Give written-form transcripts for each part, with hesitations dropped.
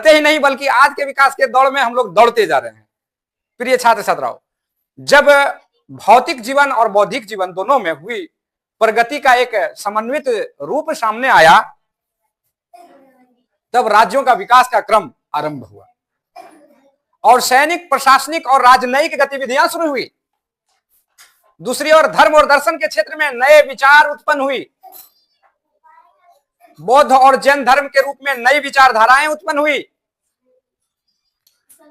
बढ़ते ही नहीं बल्कि आज के विकास के दौड़ में हम लोग दौड़ते जा रहे हैं। प्रिय छात्र छात्राओं, जब भौतिक जीवन और बौद्धिक जीवन दोनों में हुई प्रगति का एक समन्वित रूप सामने आया, तब राज्यों का विकास का क्रम आरंभ हुआ और सैनिक, प्रशासनिक और राजनयिक गतिविधियां शुरू हुई। दूसरी ओर धर्म और दर्शन के क्षेत्र में नए विचार उत्पन्न हुई। बौद्ध और जैन धर्म के रूप में नई विचारधाराएं उत्पन्न हुई,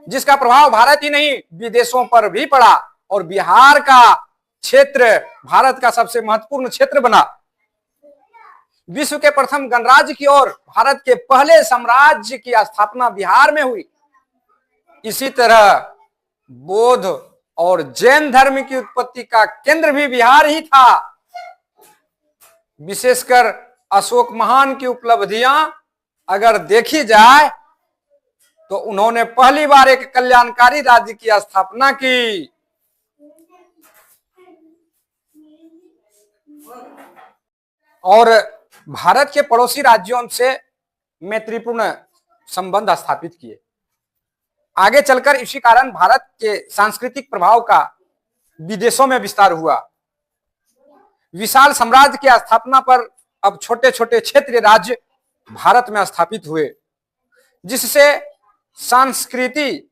जिसका प्रभाव भारत ही नहीं विदेशों पर भी पड़ा और बिहार का क्षेत्र भारत का सबसे महत्वपूर्ण क्षेत्र बना। विश्व के प्रथम गणराज्य की ओर भारत के पहले साम्राज्य की स्थापना बिहार में हुई। इसी तरह बौद्ध और जैन धर्म की उत्पत्ति का केंद्र भी बिहार ही था। विशेषकर अशोक महान की उपलब्धियां अगर देखी जाए तो उन्होंने पहली बार एक कल्याणकारी राज्य की स्थापना की। और भारत के पड़ोसी राज्यों से मैत्रीपूर्ण संबंध स्थापित किए। आगे चलकर इसी कारण भारत के सांस्कृतिक प्रभाव का विदेशों में विस्तार हुआ। विशाल साम्राज्य की स्थापना पर अब छोटे छोटे क्षेत्रीय राज्य भारत में स्थापित हुए, जिससे सांस्कृतिक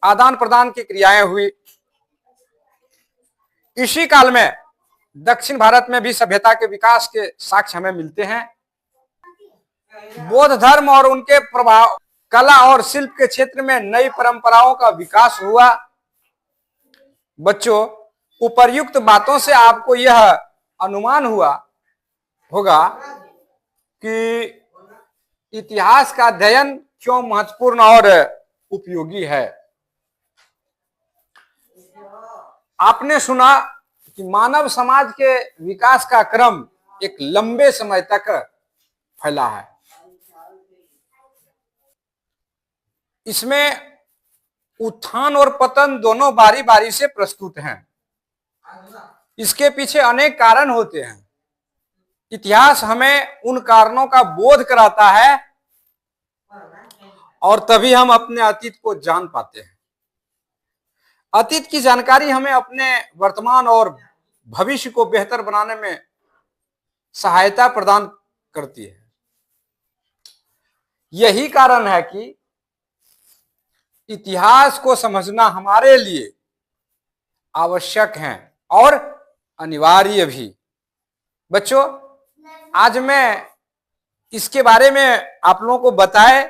आदान प्रदान की क्रियाएं हुई। इसी काल में दक्षिण भारत में भी सभ्यता के विकास के साक्ष्य हमें मिलते हैं। बौद्ध धर्म और उनके प्रभाव, कला और शिल्प के क्षेत्र में नई परंपराओं का विकास हुआ। बच्चों, उपर्युक्त बातों से आपको यह अनुमान हुआ होगा कि इतिहास का अध्ययन क्यों महत्वपूर्ण और उपयोगी है। आपने सुना कि मानव समाज के विकास का क्रम एक लंबे समय तक फैला है। इसमें उत्थान और पतन दोनों बारी बारी से प्रस्तुत हैं। इसके पीछे अनेक कारण होते हैं। इतिहास हमें उन कारणों का बोध कराता है और तभी हम अपने अतीत को जान पाते हैं। अतीत की जानकारी हमें अपने वर्तमान और भविष्य को बेहतर बनाने में सहायता प्रदान करती है। यही कारण है कि इतिहास को समझना हमारे लिए आवश्यक है और अनिवार्य भी। बच्चों, आज मैं इसके बारे में आप लोगों को बताए